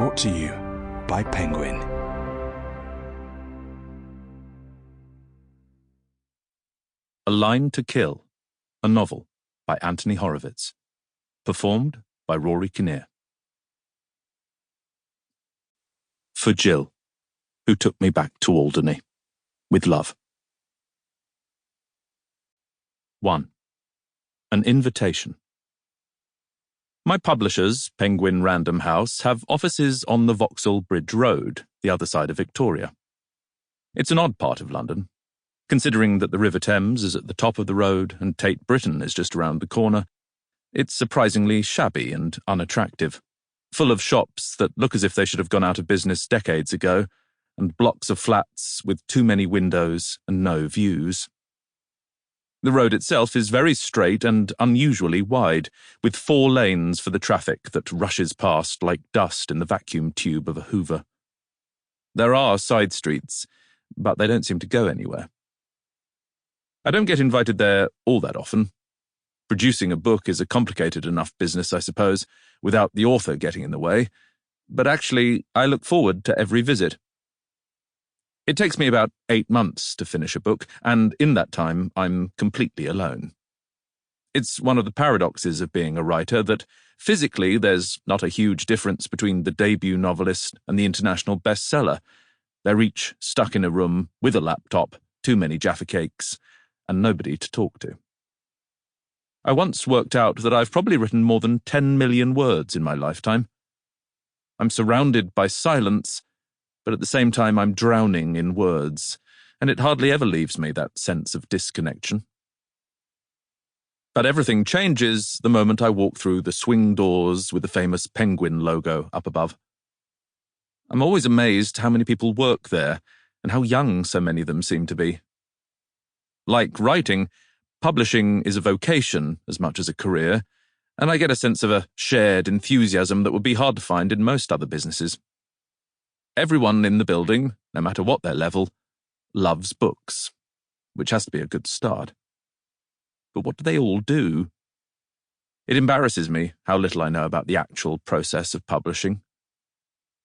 brought to you by Penguin. A Line to Kill, a novel by Anthony Horowitz. Performed by Rory Kinnear. For Jill, who took me back to Alderney. With love. 1. An invitation. My publishers, Penguin Random House, have offices on the Vauxhall Bridge Road, the other side of Victoria. It's an odd part of London, considering that the River Thames is at the top of the road and Tate Britain is just around the corner. It's surprisingly shabby and unattractive, full of shops that look as if they should have gone out of business decades ago, and blocks of flats with too many windows and no views. The road itself is very straight and unusually wide, with 4 lanes for the traffic that rushes past like dust in the vacuum tube of a Hoover. There are side streets, but they don't seem to go anywhere. I don't get invited there all that often. Producing a book is a complicated enough business, I suppose, without the author getting in the way, but actually I look forward to every visit. It takes me about 8 months to finish a book, and in that time I'm completely alone. It's one of the paradoxes of being a writer that physically there's not a huge difference between the debut novelist and the international bestseller. They're each stuck in a room with a laptop, too many Jaffa cakes, and nobody to talk to. I once worked out that I've probably written more than 10 million words in my lifetime. I'm surrounded by silence, but at the same time I'm drowning in words, and it hardly ever leaves me that sense of disconnection. But everything changes the moment I walk through the swing doors with the famous Penguin logo up above. I'm always amazed how many people work there, and how young so many of them seem to be. Like writing, publishing is a vocation as much as a career, and I get a sense of a shared enthusiasm that would be hard to find in most other businesses. Everyone in the building, no matter what their level, loves books, which has to be a good start. But what do they all do? It embarrasses me how little I know about the actual process of publishing.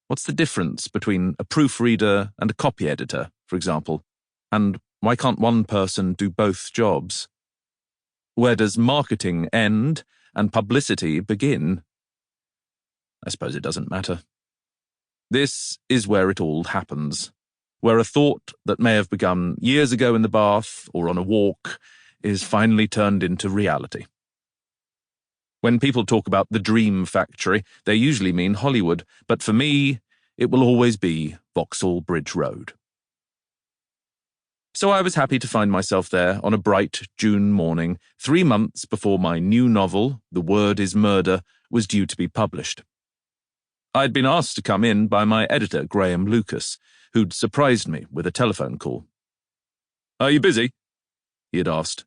What's the difference between a proofreader and a copy editor, for example? And why can't one person do both jobs? Where does marketing end and publicity begin? I suppose it doesn't matter. This is where it all happens, where a thought that may have begun years ago in the bath or on a walk is finally turned into reality. When people talk about the dream factory, they usually mean Hollywood, but for me, it will always be Vauxhall Bridge Road. So I was happy to find myself there on a bright June morning, 3 months before my new novel, The Word is Murder, was due to be published. I'd been asked to come in by my editor, Graham Lucas, who'd surprised me with a telephone call. "Are you busy?" he had asked.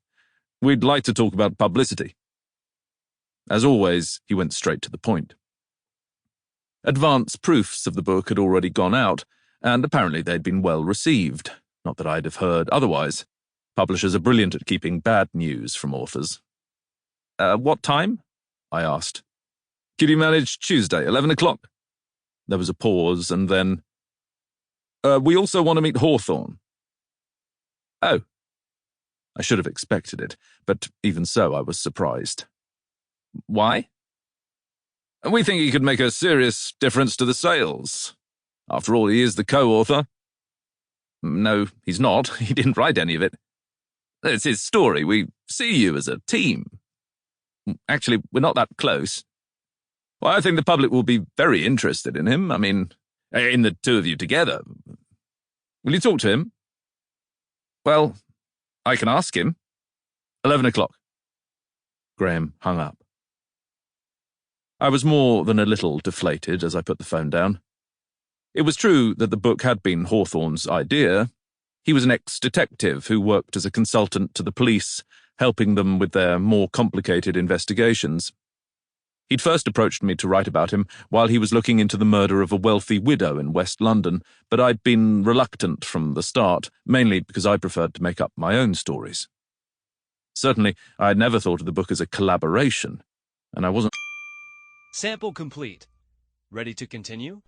"We'd like to talk about publicity." As always, he went straight to the point. Advance proofs of the book had already gone out, and apparently they'd been well received, not that I'd have heard otherwise. Publishers are brilliant at keeping bad news from authors. "What time?" I asked. "Could you manage Tuesday, 11 o'clock? There was a pause, and then, "We also want to meet Hawthorne." "Oh." I should have expected it, but even so I was surprised. "Why?" "We think he could make a serious difference to the sales. After all, he is the co-author." "No, he's not. He didn't write any of it." "It's his story. We see you as a team." "Actually, we're not that close." "Well, I think the public will be very interested in him. I mean, in the two of you together. Will you talk to him?" "Well, I can ask him." 11 o'clock. Graham hung up. I was more than a little deflated as I put the phone down. It was true that the book had been Hawthorne's idea. He was an ex-detective who worked as a consultant to the police, helping them with their more complicated investigations. He'd first approached me to write about him while he was looking into the murder of a wealthy widow in West London, but I'd been reluctant from the start, mainly because I preferred to make up my own stories. Certainly, I had never thought of the book as a collaboration, and I wasn't... Sample complete. Ready to continue?